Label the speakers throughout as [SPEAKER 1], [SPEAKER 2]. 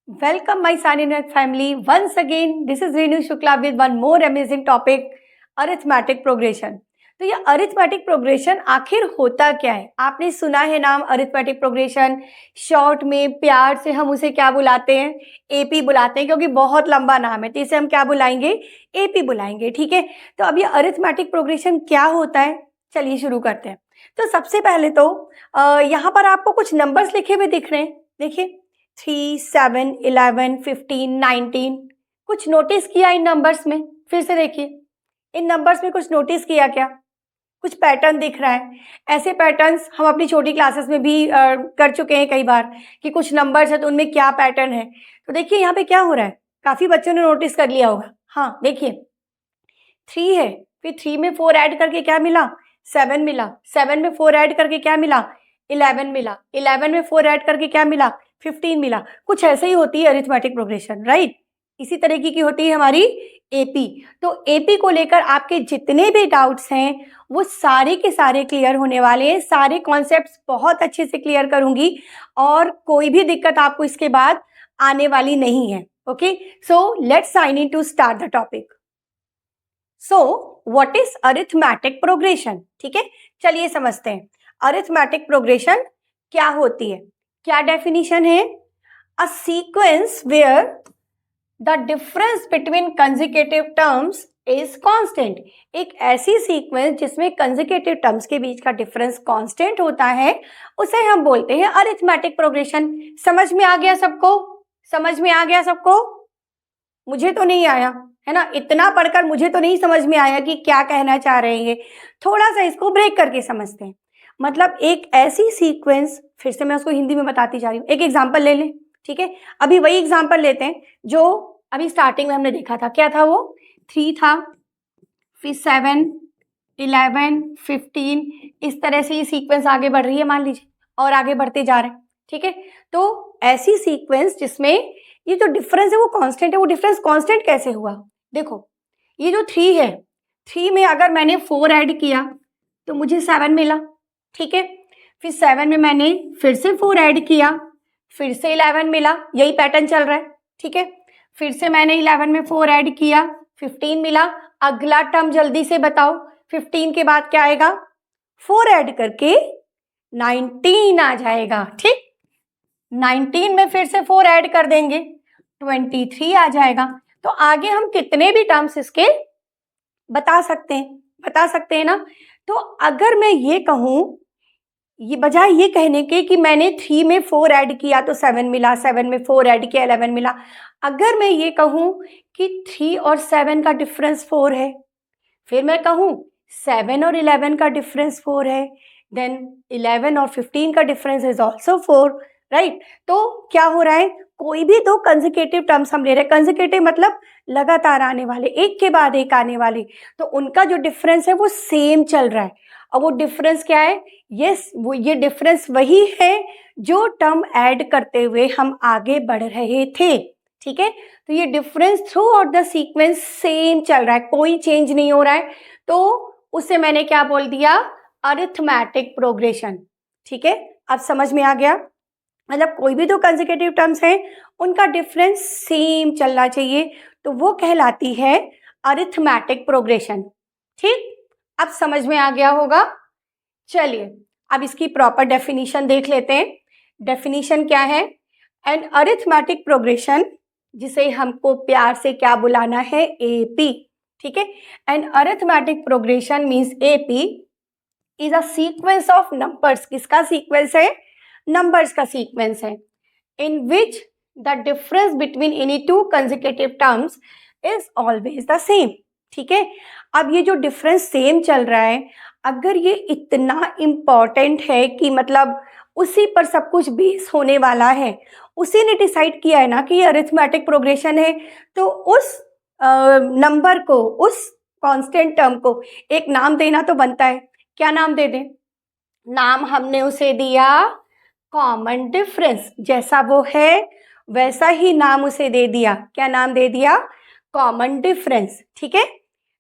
[SPEAKER 1] Welcome my Saninet family. Once again, this is Renu Shukla with one more amazing topic, arithmetic progression. तो ये arithmetic progression आखिर होता क्या है? आपने सुना है नाम अरिथमेटिक प्रोग्रेशन, शॉर्ट में प्यार से हम उसे क्या बुलाते हैं? एपी बुलाते हैं, क्योंकि बहुत लंबा नाम है तो इसे हम क्या बुलाएंगे? एपी बुलाएंगे, ठीक है। तो अब ये अरिथमेटिक प्रोग्रेशन क्या होता है, चलिए शुरू करते हैं। तो सबसे पहले तो यहाँ पर आपको कुछ नंबर्स लिखे हुए दिख रहे हैं, देखिए 3, 7, 11, 15, 19। कुछ नोटिस किया इन नंबर्स में? फिर से देखिए, इन नंबर्स में कुछ नोटिस किया क्या? कुछ पैटर्न दिख रहा है? ऐसे पैटर्न्स हम अपनी छोटी क्लासेस में भी कर चुके हैं कई बार कि कुछ नंबर्स है तो उनमें क्या पैटर्न है। तो देखिए यहाँ पे क्या हो रहा है, काफी बच्चों ने नोटिस कर लिया होगा। हाँ देखिए 3 है, फिर 3 में 4 ऐड करके क्या मिला? 7 मिला। 7 में 4 ऐड करके क्या मिला? 11 मिला। 11 में 4 ऐड करके क्या मिला? 15 मिला। कुछ ऐसे ही होती है अरिथमेटिक प्रोग्रेशन, राइट। इसी तरीके की होती है हमारी एपी। तो एपी को लेकर आपके जितने भी डाउट्स हैं वो सारे के सारे क्लियर होने वाले हैं। सारे कॉन्सेप्ट्स बहुत अच्छे से क्लियर करूंगी और कोई भी दिक्कत आपको इसके बाद आने वाली नहीं है। Okay, so let's sign in to start the topic. So what is arithmetic progression? ठीक है, चलिए समझते हैं अरिथमेटिक प्रोग्रेशन क्या होती है। क्या डेफिनेशन है? A sequence where the difference between consecutive terms is constant. एक ऐसी सीक्वेंस जिसमें कंसेक्यूटिव टर्म्स के बीच का डिफरेंस कांस्टेंट होता है उसे हम बोलते हैं अरिथमेटिक प्रोग्रेशन। समझ में आ गया सबको? समझ में आ गया सबको? मुझे तो नहीं आया है ना, इतना पढ़कर मुझे तो नहीं समझ में आया कि क्या कहना चाह रहे हैं। थोड़ा सा इसको ब्रेक करके समझते हैं। मतलब एक ऐसी सीक्वेंस, फिर से मैं उसको हिंदी में बताती जा रही हूँ, एक एग्जांपल ले लें, ठीक है। अभी वही एग्जांपल लेते हैं जो अभी स्टार्टिंग में हमने देखा था। क्या था वो? 3 था, फिर 7, 11, 15, इस तरह से ये सीक्वेंस आगे बढ़ रही है मान लीजिए, और आगे बढ़ते जा रहे हैं, ठीक है। तो ऐसी सीक्वेंस जिसमें ये जो डिफरेंस है वो कांस्टेंट है। वो डिफरेंस कांस्टेंट कैसे हुआ? देखो, ये जो 3 है, 3 में अगर मैंने 4 ऐड किया तो मुझे 7 मिला, ठीक है। फिर 7 में मैंने फिर से 4 ऐड किया, फिर से 11 मिला। यही पैटर्न चल रहा है, ठीक है। फिर से मैंने 11 में 4 ऐड किया, 15 मिला। अगला टर्म जल्दी से बताओ, 15 के बाद क्या आएगा? 4 ऐड करके 19 आ जाएगा, ठीक। 19 में फिर से 4 ऐड कर देंगे, 23 आ जाएगा। तो आगे हम कितने भी टर्म्स इसके बता सकते हैं ना। तो अगर मैं ये कहूं, ये बजाय ये कहने के कि मैंने 3 में 4 ऐड किया तो 7 मिला, 7 में 4 ऐड किया 11 मिला, अगर मैं ये कहूं कि 3 और 7 का डिफरेंस 4 है, फिर मैं कहूं 7 और 11 का डिफरेंस 4 है, देन 11 और 15 का डिफरेंस इज ऑल्सो 4, राइट। तो क्या हो रहा है, कोई भी दो कंसेक्यूटिव टर्म्स हम ले रहे हैं, कंसेक्यूटिव मतलब लगातार आने वाले, एक के बाद एक आने वाले, तो उनका जो डिफरेंस है वो सेम चल रहा है। और वो डिफरेंस क्या है? यस, वो ये डिफरेंस वही है जो टर्म ऐड करते हुए हम आगे बढ़ रहे थे, ठीक है। तो ये difference through out the sequence same चल रहा है, कोई चेंज नहीं हो रहा है, तो उसे मैंने क्या बोल दिया? अरिथमेटिक प्रोग्रेशन, ठीक है। अब समझ में आ गया? मतलब कोई भी दो कंसेक्यूटिव टर्म्स हैं उनका डिफरेंस सेम चलना चाहिए, तो वो कहलाती है अरिथमेटिक प्रोग्रेशन, ठीक। अब समझ में आ गया होगा। चलिए अब इसकी प्रॉपर डेफिनेशन देख लेते हैं। डेफिनेशन क्या है? एन अरिथमेटिक प्रोग्रेशन, जिसे हमको प्यार से क्या बुलाना है? एपी, ठीक है। An arithmetic progression means AP is a sequence of numbers. किसका सीक्वेंस है? नंबर्स का सीक्वेंस है। In which the difference between any two consecutive terms is always the same, ठीक है। अब ये जो डिफरेंस सेम चल रहा है, अगर ये इतना इम्पॉर्टेंट है कि मतलब उसी पर सब कुछ बेस होने वाला है, उसी ने डिसाइड किया है ना कि ये अरिथमेटिक प्रोग्रेशन है, तो उस नंबर को, उस कांस्टेंट टर्म को एक नाम देना तो बनता है। क्या नाम दे दें? नाम हमने उसे दिया कॉमन डिफरेंस। जैसा वो है वैसा ही नाम उसे दे दिया। क्या नाम दे दिया? कॉमन डिफरेंस, ठीक है।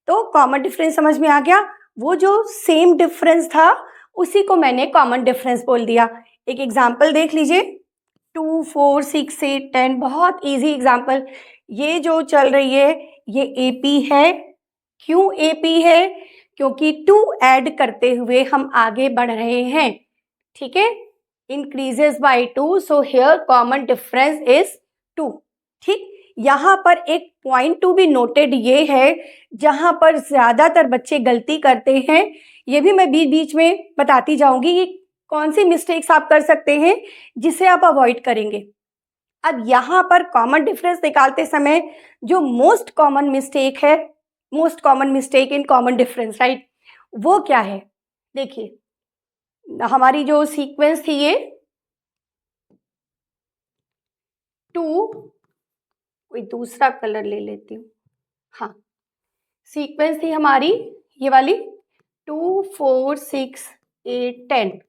[SPEAKER 1] तो कॉमन डिफरेंस समझ में आ गया? वो जो सेम डिफरेंस था उसी को मैंने कॉमन डिफरेंस बोल दिया। एक एग्जांपल देख लीजिए, 2 4 6 8 10, बहुत इजी एग्जाम्पल। ये जो चल रही है ये एपी है। क्यों एपी है? क्योंकि 2 ऐड करते हुए हम आगे बढ़ रहे हैं, ठीक है। Increases by 2, so here common difference is 2, ठीक। यहाँ पर एक पॉइंट टू बी नोटेड ये है, जहाँ पर ज्यादातर बच्चे गलती करते हैं, ये भी मैं बीच बीच में बताती जाऊंगी, ये कौन सी मिस्टेक्स आप कर सकते हैं जिसे आप अवॉइड करेंगे। अब यहाँ पर कॉमन डिफरेंस निकालते समय जो मोस्ट कॉमन मिस्टेक है, most common mistake in common difference, right, वो क्या है? देखिए, हमारी जो सीक्वेंस थी ये 2, कोई दूसरा कलर ले लेती हूँ, हाँ, सीक्वेंस थी हमारी ये वाली 2 4 6 8 10।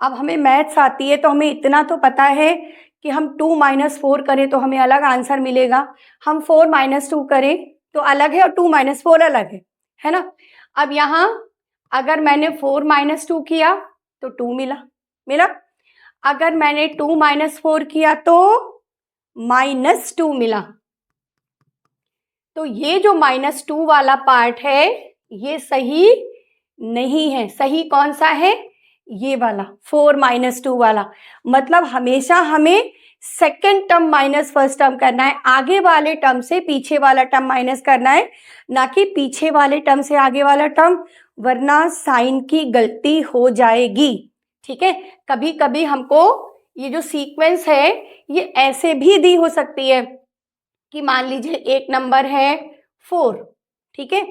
[SPEAKER 1] अब हमें मैथ्स आती है तो हमें इतना तो पता है कि हम 2 - 4 करें तो हमें अलग आंसर मिलेगा, हम 4 - 2 करें तो अलग है और 2 - 4 अलग है ना। अब यहाँ अगर मैंने 4 - 2 किया तो 2 मिला, अगर मैंने 2 - 4 किया तो -2 मिला। तो ये जो -2 वाला पार्ट है ये सही नहीं है। सही कौन सा है? ये वाला 4 - 2 वाला। मतलब हमेशा हमें second term minus first term करना है, आगे वाले टर्म से पीछे वाला टर्म माइनस करना है, ना कि पीछे वाले टर्म से आगे वाला टर्म, वरना साइन की गलती हो जाएगी, ठीक है। कभी कभी हमको ये जो सीक्वेंस है ये ऐसे भी दी हो सकती है कि मान लीजिए एक नंबर है 4, ठीक है,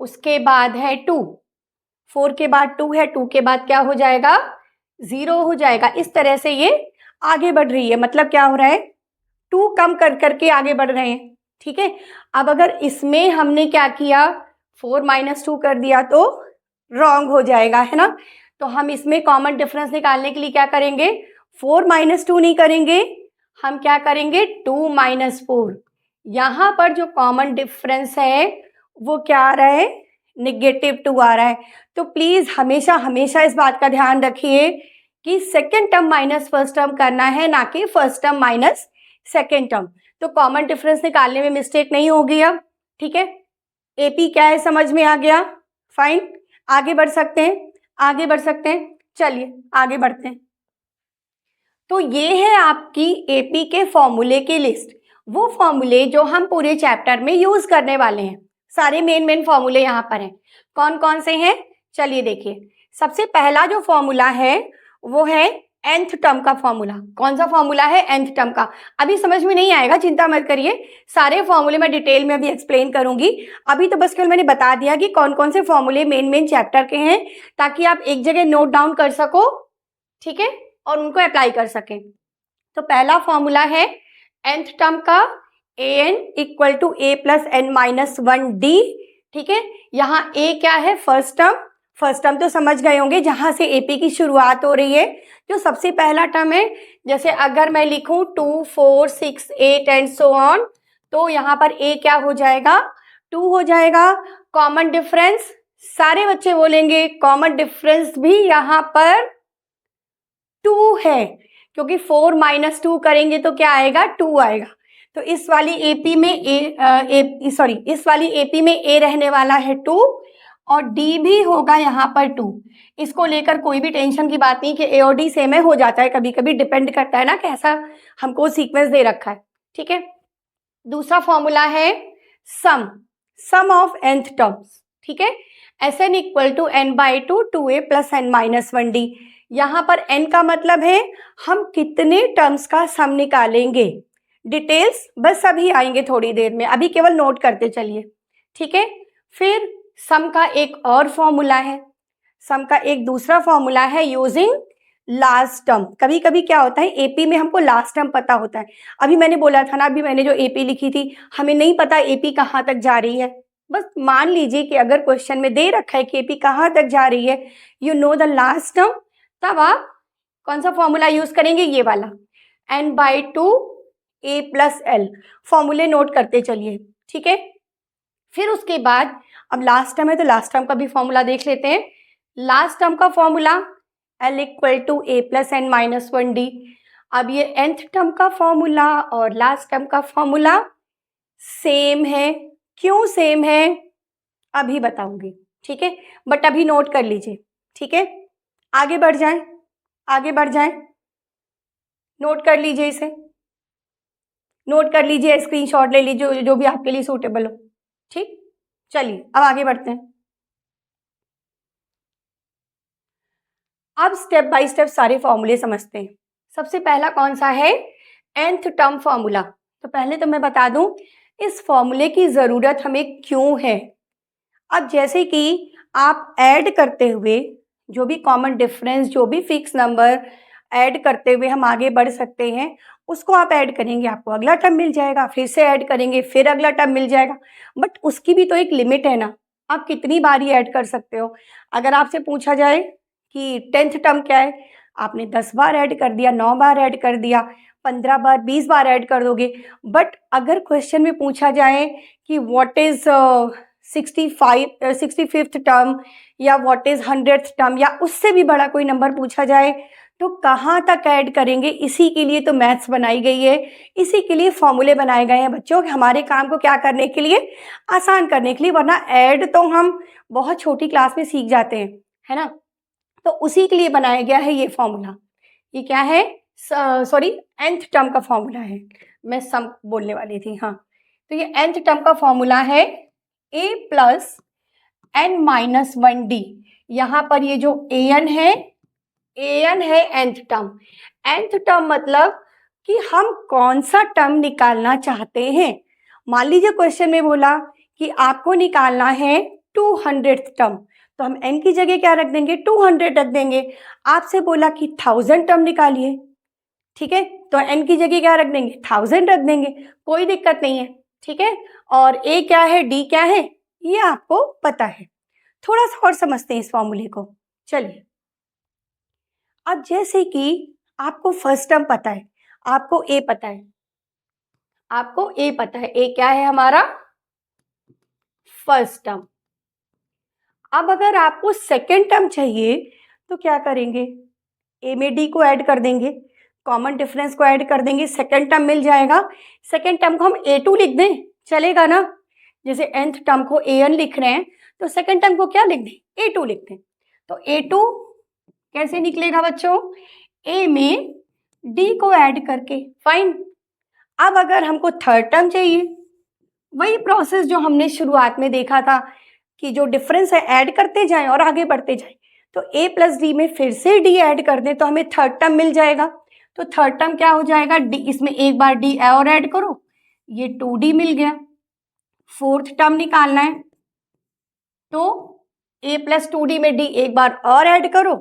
[SPEAKER 1] उसके बाद है 2, 4 के बाद 2 है, 2 के बाद क्या हो जाएगा? 0 हो जाएगा। इस तरह से ये आगे बढ़ रही है, मतलब क्या हो रहा है? 2 कम कर करके आगे बढ़ रहे हैं, ठीक है। अब अगर इसमें हमने क्या किया, 4 - 2 कर दिया तो रॉन्ग हो जाएगा, है ना। तो हम इसमें कॉमन डिफरेंस निकालने के लिए क्या करेंगे? 4 - 2 नहीं करेंगे, हम क्या करेंगे? 2 - 4। यहाँ पर जो कॉमन डिफरेंस है वो क्या आ रहा है? -2 आ रहा है। तो प्लीज हमेशा हमेशा इस बात का ध्यान रखिए कि second term minus first term करना है, ना कि first term minus second term. तो कॉमन डिफरेंस निकालने में मिस्टेक नहीं होगी अब, ठीक है। एपी क्या है समझ में आ गया? फाइन, आगे बढ़ सकते हैं, आगे बढ़ सकते हैं, चलिए आगे बढ़ते हैं। तो ये है आपकी एपी के फॉर्मूले की लिस्ट, वो फॉर्मूले जो हम पूरे चैप्टर में यूज करने वाले हैं। सारे मेन फॉर्मूले यहाँ पर हैं। कौन कौन से हैं? चलिए देखिए, सबसे पहला जो फॉर्मूला है वो है nth टर्म का फॉर्मूला। कौन सा फॉर्मूला है? nth टर्म का। अभी समझ में नहीं आएगा, चिंता मत करिए, सारे फॉर्मूले मैं डिटेल में अभी एक्सप्लेन करूंगी। अभी तो बस केवल मैंने बता दिया कि कौन कौन से फॉर्मूले मेन चैप्टर के हैं, ताकि आप एक जगह नोट डाउन कर सको, ठीक है, और उनको अप्लाई कर सकें। तो पहला फॉर्मूला है nth टर्म का, an = a + n - 1d, ठीक है। यहाँ a क्या है? First term. फर्स्ट टर्म तो समझ गए होंगे, जहां से एपी की शुरुआत हो रही है, जो सबसे पहला टर्म है। जैसे अगर मैं लिखूं 2 4 6 8 एंड सो ऑन, तो यहाँ पर a क्या हो जाएगा? 2 हो जाएगा। कॉमन डिफरेंस, सारे बच्चे बोलेंगे कॉमन डिफरेंस भी यहाँ पर 2 है, क्योंकि 4 - 2 करेंगे तो क्या आएगा? 2 आएगा। तो इस वाली एपी में इस वाली एपी में ए रहने वाला है 2, और डी भी होगा यहाँ पर 2। इसको लेकर कोई भी टेंशन की बात नहीं कि ए और डी सेम है, हो जाता है कभी कभी, डिपेंड करता है ना कैसा हमको सीक्वेंस दे रखा है, ठीक है। दूसरा फॉर्मूला है सम ऑफ nth टर्म्स, ठीक है। Sn = n/2 2a + n - 1d। यहाँ पर n का मतलब है हम कितने टर्म्स का सम निकालेंगे। डिटेल्स बस अभी आएंगे थोड़ी देर में, अभी केवल नोट करते चलिए, ठीक है। फिर सम का एक और फॉर्मूला है, सम का एक दूसरा फॉर्मूला है यूजिंग लास्ट टर्म। कभी कभी क्या होता है, एपी में हमको लास्ट टर्म पता होता है। अभी मैंने बोला था ना, अभी मैंने जो एपी लिखी थी, हमें नहीं पता एपी कहाँ तक जा रही है। बस मान लीजिए कि अगर क्वेश्चन में दे रखा है कि एपी कहाँ तक जा रही है, you know the last term, तब आप कौन सा फॉर्मूला यूज करेंगे? ये वाला, n/2 a + l। फॉर्मूले नोट करते चलिए, ठीक है। फिर उसके बाद अब लास्ट टर्म है तो लास्ट टर्म का भी फॉर्मूला देख लेते हैं। लास्ट टर्म का formula L = a + n - 1d। अब ये nth टर्म का फॉर्मूला और लास्ट टर्म का फॉर्मूला सेम है। क्यों सेम है अभी बताऊंगी, ठीक है, बट अभी नोट कर लीजिए, ठीक है। आगे बढ़ जाएं, आगे बढ़ जाएं, नोट कर लीजिए, इसे नोट कर लीजिए, स्क्रीनशॉट ले लीजिए, जो भी आपके लिए सूटेबल हो, ठीक। चलिए अब आगे बढ़ते हैं। अब स्टेप बाय स्टेप सारे फॉर्मूले समझते हैं। सबसे पहला कौन सा है, nth टर्म फॉर्मूला। तो पहले तो मैं बता दूं इस फॉर्मूले की ज़रूरत हमें क्यों है। अब जैसे कि आप ऐड करते हुए जो भी कॉमन डिफरेंस, जो भी फिक्स नंबर ऐड करते हुए हम आगे बढ़ सकते हैं, उसको आप ऐड करेंगे, आपको अगला टर्म मिल जाएगा, फिर से ऐड करेंगे, फिर अगला टर्म मिल जाएगा। बट उसकी भी तो एक लिमिट है ना, आप कितनी बार ही ऐड कर सकते हो। अगर आपसे पूछा जाए कि 10th टर्म क्या है, आपने 10 बार ऐड कर दिया, 9 बार ऐड कर दिया, 15 बार, 20 बार ऐड कर दोगे। बट अगर क्वेश्चन में पूछा जाए कि व्हाट इज 65th टर्म या व्हाट इज 100th टर्म या उससे भी बड़ा कोई नंबर पूछा जाए, तो कहाँ तक ऐड करेंगे। इसी के लिए तो मैथ्स बनाई गई है, इसी के लिए फॉर्मूले बनाए गए हैं बच्चों, हमारे काम को क्या करने के लिए, आसान करने के लिए। वरना ऐड तो हम बहुत छोटी क्लास में सीख जाते हैं, है ना। तो उसी के लिए बनाया गया है ये फॉर्मूला। ये क्या है, सॉरी nth टर्म का फॉर्मूला है, मैं सम बोलने वाली थी, हाँ। तो ये nth टर्म का फॉर्मूला है a plus n minus 1d। यहाँ पर ये जो an है nth टर्म। nth टर्म मतलब कि हम कौन सा टर्म निकालना चाहते हैं। मान लीजिए क्वेश्चन में बोला कि आपको निकालना है 200th टर्म, तो हम n की जगह क्या रख देंगे, 200 रख देंगे। आपसे बोला कि 1000 टर्म निकालिए, ठीक है, तो n की जगह क्या रख देंगे, 1000 रख देंगे, कोई दिक्कत नहीं है, ठीक है। और a क्या है, d क्या है, ये आपको पता है। थोड़ा सा और समझते हैं इस फॉर्मूले को। चलिए अब जैसे कि आपको फर्स्ट टर्म पता है, आपको a पता है, आपको a पता है, a क्या है हमारा फर्स्ट टर्म। अब अगर आपको सेकेंड टर्म चाहिए तो क्या करेंगे, a में d को ऐड कर देंगे, कॉमन डिफरेंस को ऐड कर देंगे, सेकेंड टर्म मिल जाएगा। सेकेंड टर्म को हम a2 लिख दें, चलेगा ना। जैसे nth टर्म को an लिख रहे हैं तो सेकेंड टर्म को क्या लिख दें, a2 लिख दें। तो a2 कैसे निकलेगा बच्चों, a में d को ऐड करके, फाइन। अब अगर हमको थर्ड टर्म चाहिए, वही प्रोसेस जो हमने शुरुआत में देखा था कि जो डिफरेंस है ऐड करते जाएं और आगे बढ़ते जाएं। तो a प्लस डी में फिर से d ऐड कर दें तो हमें थर्ड टर्म मिल जाएगा। तो थर्ड टर्म क्या हो जाएगा, d, इसमें एक बार d और ऐड करो, ये 2d मिल गया। फोर्थ टर्म निकालना है तो a प्लस 2d में d एक बार और ऐड करो,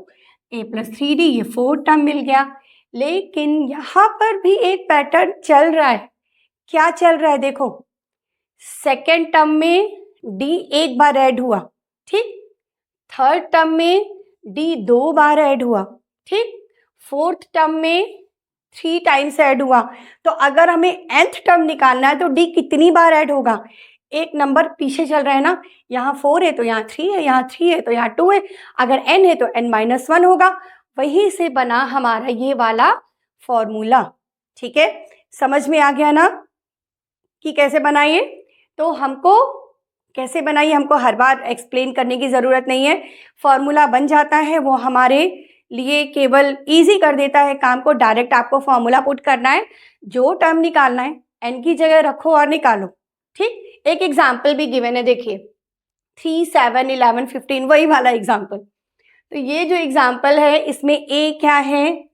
[SPEAKER 1] a प्लस 3d, ये फोर्थ टर्म मिल गया। लेकिन यहाँ पर भी एक पैटर्न चल रहा है। क्या चल रहा है, देखो, सेकेंड टर्म में d एक बार ऐड हुआ, ठीक, थर्ड टर्म में d 2 बार ऐड हुआ, ठीक, फोर्थ टर्म में 3 टाइम्स ऐड हुआ। तो अगर हमें nth टर्म निकालना है तो d कितनी बार ऐड होगा, एक नंबर पीछे चल रहा है ना, यहाँ 4 है तो यहाँ 3 है, यहाँ 3 है तो यहाँ 2 है, अगर n है तो n-1 होगा। वहीं से बना हमारा ये वाला फॉर्मूला, ठीक है। समझ में आ गया ना कि कैसे बनाइए। तो हमको कैसे बनाइए, हमको हर बार एक्सप्लेन करने की ज़रूरत नहीं है, फॉर्मूला बन जाता है, वो हमारे लिए केवल इजी कर देता है काम को। डायरेक्ट आपको फॉर्मूला पुट करना है, जो टर्म निकालना है n की जगह रखो और निकालो, ठीक। एक एग्जाम्पल भी गिवन है, देखिए 3, 7, 11, 15, वही वाला एग्जाम्पल। तो ये जो एग्जाम्पल है इसमें a क्या है,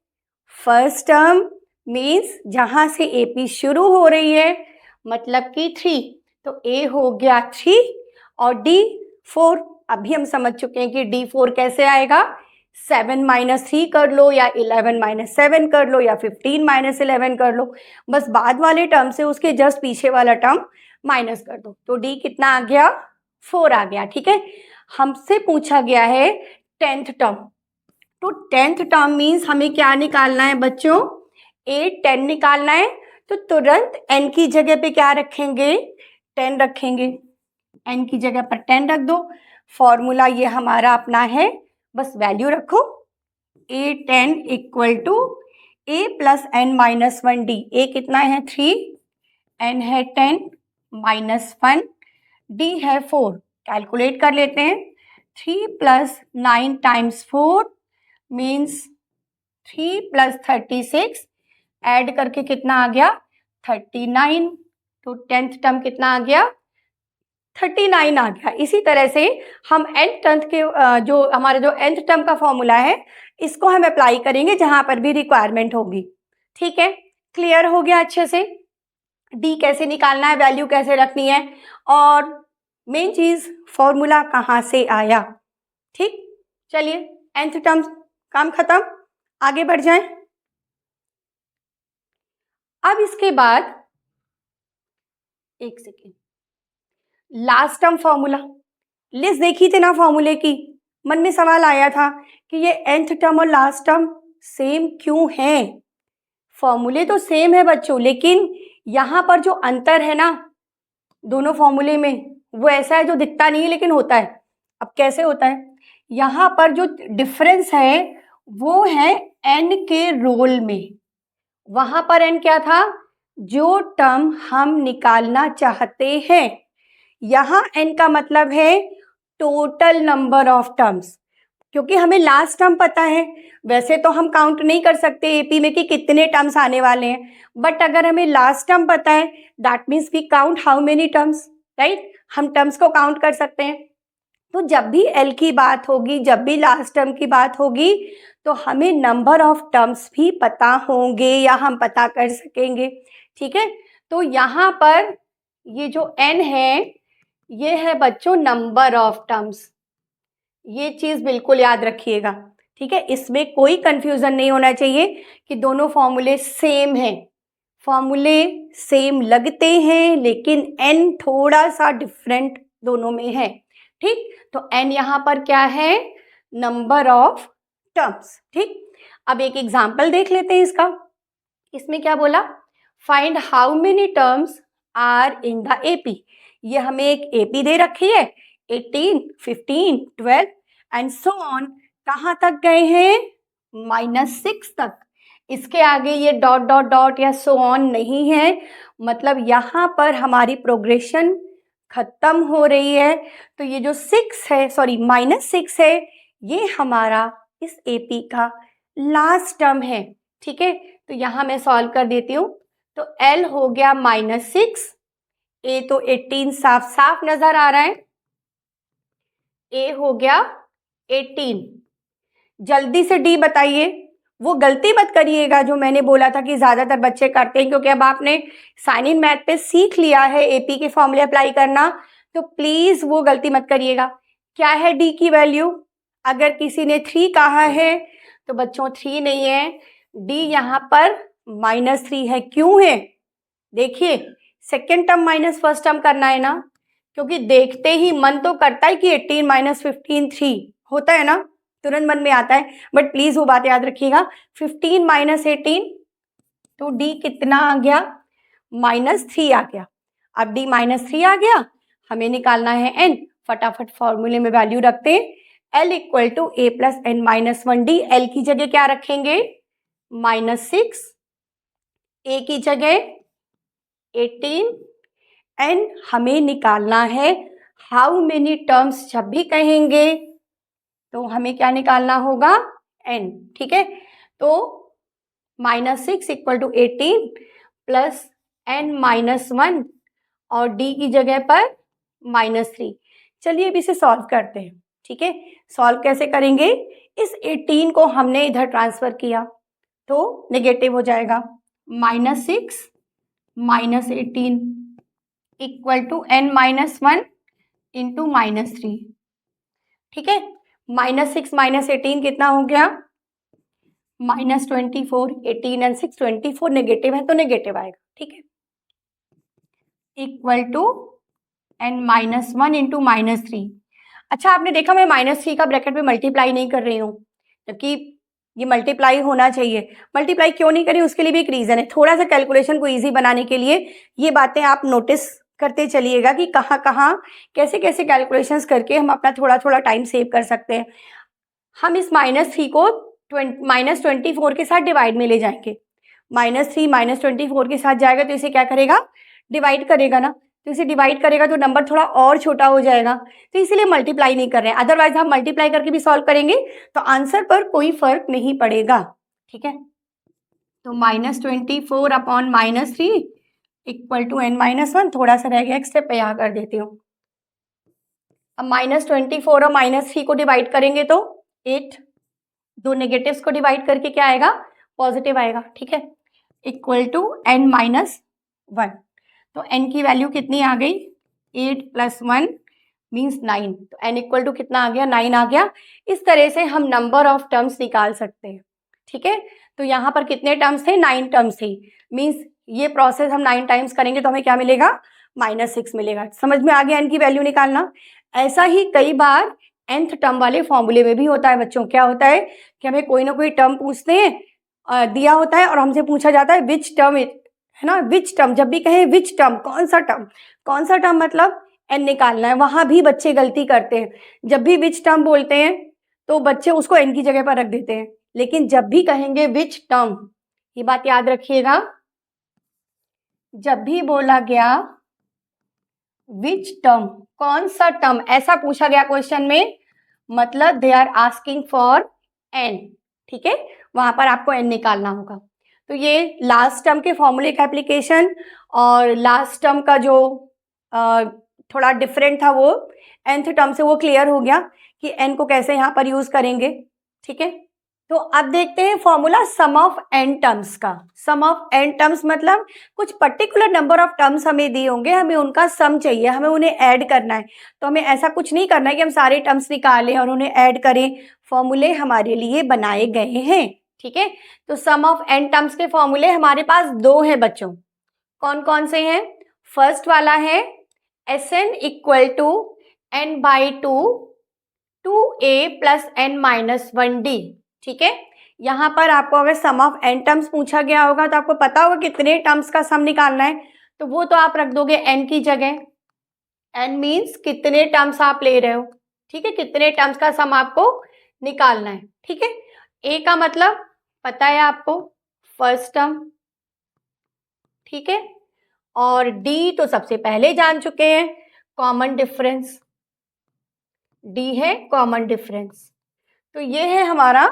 [SPEAKER 1] फर्स्ट टर्म, मीन्स जहां से AP शुरू हो रही है मतलब कि 3, तो a हो गया 3 और d 4। अभी हम समझ चुके हैं कि d4 कैसे आएगा, 7 माइनस 3 कर लो या 11 माइनस 7 कर लो या 15 माइनस 11 कर लो, बस बाद वाले टर्म से उसके जस्ट पीछे वाला टर्म माइनस कर दो, तो d कितना आ गया, 4 आ गया, ठीक है। हमसे पूछा गया है 10th टर्म, तो 10th टर्म मीन्स हमें क्या निकालना है बच्चों, 8, 10 निकालना है। तो तुरंत n की जगह पे क्या रखेंगे, 10 रखेंगे, n की जगह पर 10 रख दो। फॉर्मूला ये हमारा अपना है, बस वैल्यू रखो, 8, 10 equal to a plus n minus 1d, a कितना है 3, n है 10 माइनस 1, d है 4, कैलकुलेट कर लेते हैं। 3 plus 9 times 4 means 3 plus 36, add करके कितना आ गया 39, तो 10th टर्म कितना आ गया 39 आ गया। इसी तरह से हम nth टर्म के जो हमारा जो nth टर्म का फॉर्मूला है इसको हम अप्लाई करेंगे जहां पर भी रिक्वायरमेंट होगी। ठीक है, क्लियर हो गया अच्छे से। डी कैसे निकालना है, वैल्यू कैसे रखनी है, और मेन चीज फॉर्मूला कहाँ से आया। ठीक, चलिए nth टर्म काम खत्म, आगे बढ़ जाएं। अब इसके बाद एक second, last term formula list देखी थी ना फॉर्मूले की, मन में सवाल आया था कि ये nth टर्म और लास्ट टर्म सेम क्यों है। फॉर्मूले तो सेम है बच्चों, लेकिन यहाँ पर जो अंतर है ना दोनों फॉर्मूले में, वो ऐसा है जो दिखता नहीं है लेकिन होता है। अब कैसे होता है, यहाँ पर जो डिफरेंस है वो है n के रोल में। वहां पर n क्या था, जो टर्म हम निकालना चाहते हैं। यहाँ n का मतलब है टोटल नंबर ऑफ टर्म्स, क्योंकि हमें लास्ट टर्म पता है। वैसे तो हम काउंट नहीं कर सकते एपी में कि कितने टर्म्स आने वाले हैं, बट अगर हमें लास्ट टर्म पता है that means we count how many terms, right. हम टर्म्स को काउंट कर सकते हैं। तो जब भी एल की बात होगी, जब भी लास्ट टर्म की बात होगी, तो हमें नंबर ऑफ टर्म्स भी पता होंगे या हम पता कर सकेंगे। ठीक है, तो यहाँ पर ये जो n है ये है बच्चों नंबर ऑफ टर्म्स, ये चीज बिल्कुल याद रखिएगा। ठीक है, इसमें कोई कंफ्यूजन नहीं होना चाहिए कि दोनों फॉर्मूले सेम हैं। फॉर्मूले सेम लगते हैं लेकिन n थोड़ा सा डिफरेंट दोनों में है। ठीक, तो n यहाँ पर क्या है, नंबर ऑफ टर्म्स। ठीक, अब एक एग्जाम्पल देख लेते हैं इसका। इसमें क्या बोला, find how many terms are in the AP. ये हमें एक एपी दे रखी है 18, 15, 12 एंड सो ऑन। कहाँ तक गए हैं, -6 तक। इसके आगे ये डॉट डॉट डॉट या सो ऑन नहीं है, मतलब यहाँ पर हमारी प्रोग्रेशन खत्म हो रही है। तो ये जो 6 है, सॉरी -6 है, ये हमारा इस एपी का लास्ट टर्म है। ठीक है, तो यहाँ मैं सॉल्व कर देती हूँ। तो L हो गया -6, A तो 18 साफ साफ नजर आ रहा है, A हो गया 18। जल्दी से D बताइए, वो गलती मत करिएगा जो मैंने बोला था कि ज्यादातर बच्चे करते हैं, क्योंकि अब आपने साइन इन मैथ पे सीख लिया है एपी के फॉर्मूले अप्लाई करना, तो प्लीज वो गलती मत करिएगा। क्या है D की वैल्यू, अगर किसी ने 3 कहा है तो बच्चों 3 नहीं है, D यहाँ पर -3 है। क्यों है, देखिए second term minus first term करना है ना, क्योंकि देखते ही मन तो करता है कि 18 - 15 3 होता है ना, तुरंत मन में आता है, बट प्लीज वो बात याद रखिएगा। 15 - 18 तो D कितना आ गया, -3 आ गया। अब D -3 आ गया, हमें निकालना है n। फटाफट फॉर्मूले में वैल्यू रखते हैं, L = A + n - 1D। L की जगह क्या रखेंगे, -6, A की जगह 18, एन हमें निकालना है हाउ मेनी टर्म्स। जब भी कहेंगे तो हमें क्या निकालना होगा, n। ठीक है, तो -6 = 18 + n - 1 और d की जगह पर -3। चलिए अब इसे सॉल्व करते हैं। ठीक है, सॉल्व कैसे करेंगे, इस 18 को हमने इधर ट्रांसफर किया तो नेगेटिव हो जाएगा। -6 - 18 = n - 1 × -3। ठीक है, -6 - 18 कितना हो गया, -24। 18 और 6 24, नेगेटिव है तो नेगेटिव आएगा। ठीक है, n - 1 × -3। अच्छा, आपने देखा मैं -3 का ब्रैकेट में मल्टीप्लाई नहीं कर रही हूँ, जबकि ये मल्टीप्लाई होना चाहिए। मल्टीप्लाई क्यों नहीं करें, उसके लिए भी एक रीजन है। थोड़ा सा कैलकुलेशन को इजी बनाने के लिए ये बातें आप नोटिस करते चलिएगा कि कहाँ कहाँ कैसे कैसे कैलकुलेशंस करके हम अपना थोड़ा थोड़ा टाइम सेव कर सकते हैं। हम इस -3 को -24 के साथ डिवाइड में ले जाएंगे। -3 -24 के साथ जाएगा तो इसे क्या करेगा, डिवाइड करेगा ना, तो इसे डिवाइड करेगा तो नंबर थोड़ा और छोटा हो जाएगा, तो इसीलिए मल्टीप्लाई नहीं कर रहे हैं। अदरवाइज हम मल्टीप्लाई करके भी सॉल्व करेंगे तो आंसर पर कोई फर्क नहीं पड़ेगा। ठीक है, तो -24 अपॉन -3 इक्वल टू n-1। थोड़ा सा रह गया, एक स्टेप पे यहाँ कर देती हूँ। अब -24 और -3 को डिवाइड करेंगे तो 8, दो नेगेटिव्स को डिवाइड करके क्या आएगा, पॉजिटिव आएगा। ठीक है, इक्वल टू n-1। तो n की वैल्यू कितनी आ गई, 8 + 1 मीन्स 9। तो n इक्वल टू कितना आ गया, 9 आ गया। इस तरह से हम नंबर ऑफ टर्म्स निकाल सकते हैं। ठीक है, तो यहाँ पर कितने टर्म्स थे, 9 टर्म्स थे। मीन्स ये प्रोसेस हम 9 टाइम्स करेंगे तो हमें क्या मिलेगा, -6 मिलेगा। समझ में आ गया n की वैल्यू निकालना। ऐसा ही कई बार nth टर्म वाले फॉर्मूले में भी होता है बच्चों। क्या होता है कि हमें कोई ना कोई टर्म पूछते हैं, दिया होता है और हमसे पूछा जाता है विच टर्म इट, है ना, विच टर्म। जब भी कहें विच टर्म, कौन सा टर्म, कौन सा टर्म मतलब n निकालना है, वहां भी बच्चे गलती करते हैं। जब भी विच टर्म बोलते हैं तो बच्चे उसको n की जगह पर रख देते हैं, लेकिन जब भी कहेंगे विच टर्म, ये बात याद रखिएगा, जब भी बोला गया विच टर्म, कौन सा टर्म, ऐसा पूछा गया क्वेश्चन में, मतलब they are asking for n। ठीक है, वहां पर आपको n निकालना होगा। तो ये लास्ट टर्म के फॉर्मूले का एप्लीकेशन और लास्ट टर्म का जो थोड़ा डिफरेंट था वो nth टर्म से वो क्लियर हो गया कि n को कैसे यहाँ पर यूज करेंगे। ठीक है, तो अब देखते हैं formula some of n terms का। सम ऑफ n टर्म्स मतलब कुछ पर्टिकुलर नंबर ऑफ टर्म्स हमें दिए होंगे, हमें उनका सम चाहिए, हमें उन्हें ऐड करना है। तो हमें ऐसा कुछ नहीं करना है कि हम सारे टर्म्स निकालें और उन्हें ऐड करें, फॉर्मूले हमारे लिए बनाए गए हैं। ठीक है, तो सम ऑफ n टर्म्स के फॉर्मूले हमारे पास दो हैं बच्चों। कौन कौन से हैं, फर्स्ट वाला है Sn equal to n/2 2a + n-1d। ठीक है, यहाँ पर आपको अगर सम ऑफ n टर्म्स पूछा गया होगा तो आपको पता होगा कितने टर्म्स का सम निकालना है, तो वो तो आप रख दोगे n की जगह। n मीन्स कितने टर्म्स आप ले रहे हो। ठीक है, कितने टर्म्स का सम आपको निकालना है। ठीक है, a का मतलब पता है आपको, फर्स्ट टर्म। ठीक है, और d तो सबसे पहले जान चुके हैं, कॉमन डिफरेंस। d है कॉमन डिफरेंस। तो ये है हमारा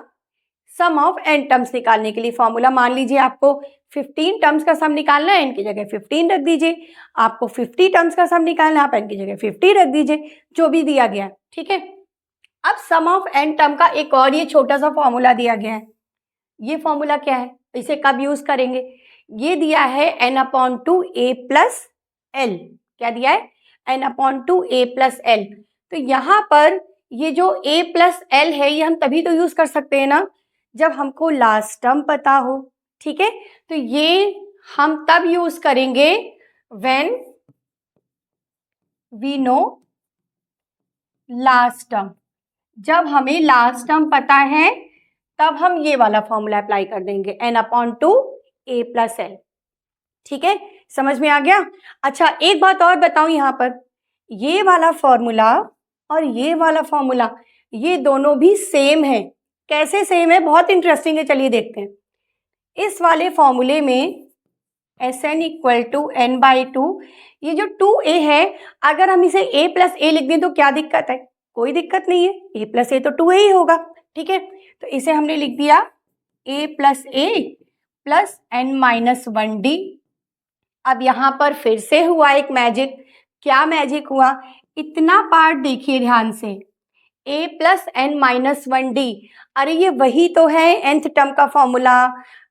[SPEAKER 1] सम ऑफ n टर्म्स निकालने के लिए फॉर्मूला। मान लीजिए आपको 15 टर्म्स का सम निकालना है, n की जगह 15 रख दीजिए। आपको 50 टर्म्स का सम निकालना है, आप n की जगह 50 रख दीजिए, जो भी दिया गया। ठीक है, अब सम ऑफ n टर्म का एक और ये छोटा सा फॉर्मूला दिया गया है। ये फॉर्मूला क्या है, इसे कब यूज करेंगे, ये दिया है n/2a + l। क्या दिया है, n/2a + l। तो यहाँ पर ये जो a + l है ये हम तभी तो यूज कर सकते हैं ना जब हमको लास्ट टर्म पता हो। ठीक है, तो ये हम तब यूज करेंगे when we know last term. जब हमें लास्ट टर्म पता है तब हम ये वाला फॉर्मूला अप्लाई कर देंगे, n/2a + l। ठीक है, समझ में आ गया। अच्छा, एक बात और बताऊं, यहाँ पर ये वाला फॉर्मूला और ये वाला फॉर्मूला ये दोनों भी सेम है। कैसे सेम है, बहुत इंटरेस्टिंग है, चलिए देखते हैं। इस वाले फॉर्मूले में Sn इक्वल टू n/2, ये जो 2a है, अगर हम इसे a + a लिख दें तो क्या दिक्कत है, कोई दिक्कत नहीं है, a + a तो 2a ही होगा। ठीक है, तो इसे हमने लिख दिया a + a + n-1d। अब यहाँ पर फिर से हुआ एक मैजिक। क्या मैजिक हुआ, इतना पार्ट देखिए ध्यान से, a + n-1d। अरे ये वही तो है nth टर्म का फॉर्मूला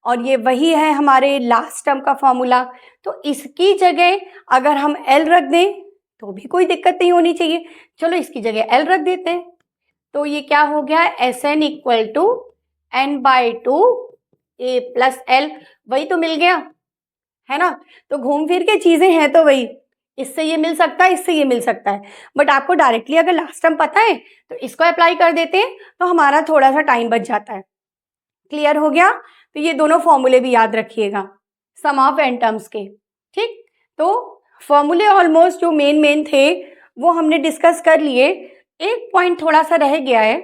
[SPEAKER 1] और ये वही है हमारे लास्ट टर्म का फॉर्मूला। तो इसकी जगह अगर हम l रख दें तो भी कोई दिक्कत नहीं होनी चाहिए। चलो इसकी जगह l रख देते हैं, तो ये क्या हो गया, Sn equal to n/2 a + l। वही तो मिल गया, है ना। तो घूम फिर के चीजें हैं तो वही, इससे ये मिल सकता है, इससे ये मिल सकता है, बट आपको डायरेक्टली अगर लास्ट टर्म पता है तो इसको अप्लाई कर देते हैं तो हमारा थोड़ा सा टाइम बच जाता है। क्लियर हो गया, तो ये दोनों फॉर्मूले भी याद रखिएगा सम ऑफ n टर्म्स के। ठीक, तो फॉर्मूले ऑलमोस्ट जो मेन थे वो हमने डिस्कस कर लिए। एक पॉइंट थोड़ा सा रह गया है,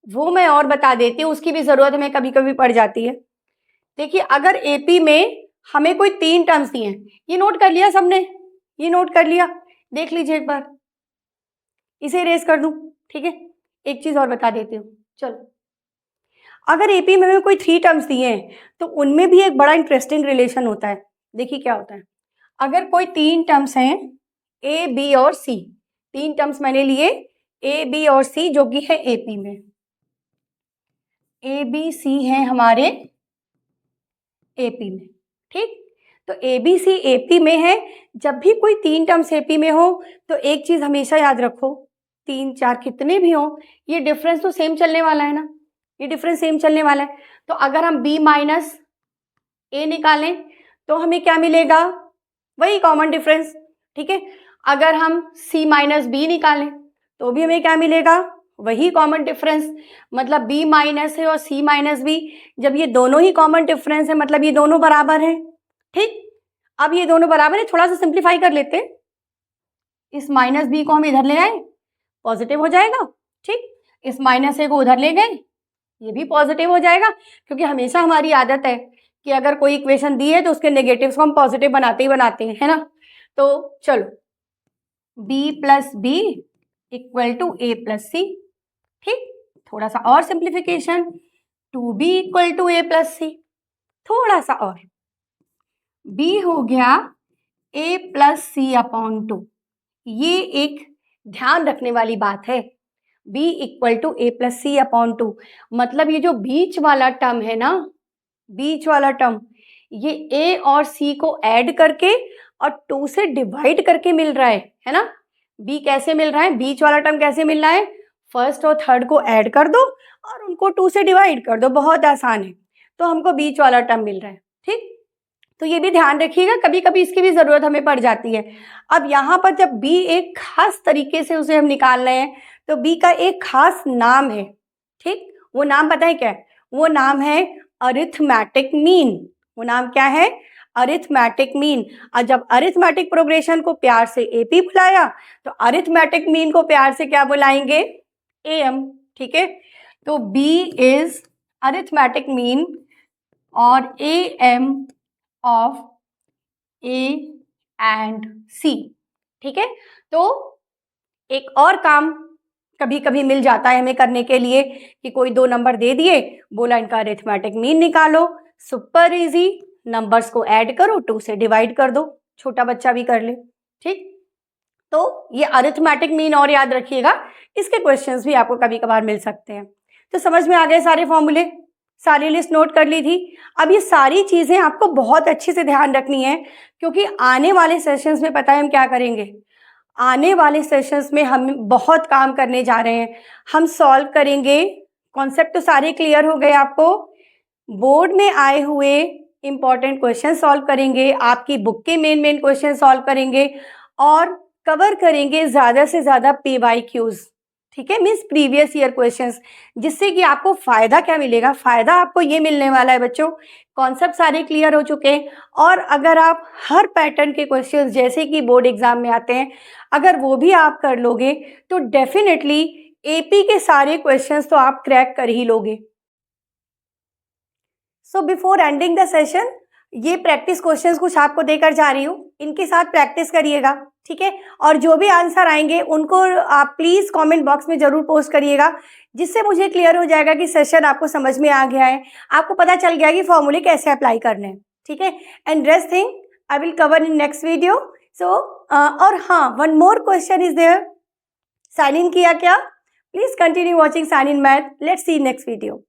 [SPEAKER 1] वो मैं और बता देती हूँ, उसकी भी ज़रूरत हमें कभी कभी पड़ जाती है। देखिए, अगर एपी में हमें कोई 3 टर्म्स दिए हैं, ये नोट कर लिया सबने, ये नोट कर लिया, देख लीजिए एक बार, इसे इरेज कर दूं, ठीक है। एक चीज़ और बता देती हूँ, चलो। अगर एपी में हमें कोई 3 टर्म्स दिए हैं तो उनमें भी एक बड़ा इंटरेस्टिंग रिलेशन होता है। देखिए क्या होता है, अगर कोई 3 टर्म्स हैं ए बी और सी, 3 टर्म्स मैंने लिए ए बी और सी जो कि है एपी में, ए बी सी है हमारे एपी में, ठीक। तो ए बी सी एपी में है। जब भी कोई 3 टर्म्स एपी में हो तो एक चीज हमेशा याद रखो, 3 4 कितने भी हो, ये डिफरेंस तो सेम चलने वाला है ना, ये डिफरेंस सेम चलने वाला है। तो अगर हम बी माइनस ए निकालें तो हमें क्या मिलेगा, वही कॉमन डिफरेंस, ठीक है। अगर हम सी माइनस बी निकालें तो भी हमें क्या मिलेगा, वही कॉमन डिफरेंस। मतलब बी माइनस है और सी माइनस बी, जब ये दोनों ही कॉमन डिफरेंस है मतलब ये दोनों बराबर हैं, ठीक। अब ये दोनों बराबर है, थोड़ा सा सिंप्लीफाई कर लेते हैं, इस माइनस बी को हम इधर ले आए, पॉजिटिव हो जाएगा, ठीक। इस माइनस ए को उधर ले गए, ये भी पॉजिटिव हो जाएगा, क्योंकि हमेशा हमारी आदत है कि अगर कोई इक्वेशन दी है तो उसके नेगेटिव्स को हम पॉजिटिव बनाते ही बनाते हैं, है ना। तो चलो, b plus B equal to A plus C, ठीक। थोड़ा सा और simplification, 2b equal to A plus C, थोड़ा सा और, b हो गया a प्लस सी अपॉन 2। ये एक ध्यान रखने वाली बात है, b equal to A plus C upon 2, मतलब ये जो बीच वाला टर्म है ना, बीच वाला टर्म, ये a और c को ऐड करके और 2 से डिवाइड करके मिल रहा है ना। b कैसे मिल रहा है, बीच वाला टर्म कैसे मिल रहा है, फर्स्ट और थर्ड को ऐड कर दो और उनको 2 से डिवाइड कर दो, बहुत आसान है। तो हमको बीच वाला टर्म मिल रहा है, ठीक। तो ये भी ध्यान रखिएगा, कभी कभी इसकी भी जरूरत हमें पड़ जाती है। अब यहाँ पर जब b एक खास तरीके से उसे हम निकाल रहे हैं तो b का एक खास नाम है, ठीक। वो नाम पता है क्या है, वो नाम है अरिथमेटिक मीन। वो नाम क्या है, अरिथमेटिक मीन। और जब अरिथमेटिक प्रोग्रेशन को प्यार से एपी बुलाया तो अरिथमेटिक मीन को प्यार से क्या बुलाएंगे, एम, ठीक है। तो b इज अरिथमेटिक मीन और A M of A and C, ठीक है। तो एक और काम कभी कभी मिल जाता है हमें करने के लिए कि कोई 2 नंबर दे दिए, बोला इनका अरिथमेटिक मीन निकालो, सुपर इजी, नंबर्स को ऐड करो, 2 से डिवाइड कर दो, छोटा बच्चा भी कर ले, ठीक। तो ये अरिथमेटिक मीन और याद रखिएगा, इसके क्वेश्चंस भी आपको कभी कभार मिल सकते हैं। तो समझ में आ गए सारे फॉर्मूले, सारी लिस्ट नोट कर ली थी। अब ये सारी चीजें आपको बहुत अच्छे से ध्यान रखनी है, क्योंकि आने वाले सेशंस में पता है हम क्या करेंगे, आने वाले सेशंस में हम बहुत काम करने जा रहे हैं। हम सॉल्व करेंगे, कॉन्सेप्ट तो सारे क्लियर हो गए आपको, बोर्ड में आए हुए इंपॉर्टेंट क्वेश्चन सॉल्व करेंगे, आपकी बुक के मेन क्वेश्चन सॉल्व करेंगे और कवर करेंगे ज़्यादा से ज़्यादा PYQs, ठीक है, मीन्स प्रीवियस ईयर क्वेश्चंस। जिससे कि आपको फ़ायदा क्या मिलेगा, फ़ायदा आपको ये मिलने वाला है बच्चों, कॉन्सेप्ट सारे क्लियर हो चुके हैं। और अगर आप हर पैटर्न के क्वेश्चंस जैसे कि बोर्ड एग्जाम में आते हैं, अगर वो भी आप कर लोगे तो डेफिनेटली AP के सारे क्वेश्चंस तो आप क्रैक कर ही लोगे। So before ending the session, ये प्रैक्टिस क्वेश्चंस कुछ आपको देकर जा रही हूँ, इनके साथ प्रैक्टिस करिएगा, ठीक है। और जो भी आंसर आएंगे उनको आप प्लीज़ कमेंट बॉक्स में ज़रूर पोस्ट करिएगा, जिससे मुझे क्लियर हो जाएगा कि सेशन आपको समझ में आ गया है, आपको पता चल गया कि फॉर्मूले कैसे अप्लाई करने हैं, ठीक है। And rest thing I will cover in next video. So और हाँ, one more question is there, sign in किया क्या, please continue watching sign in math, let's see next video.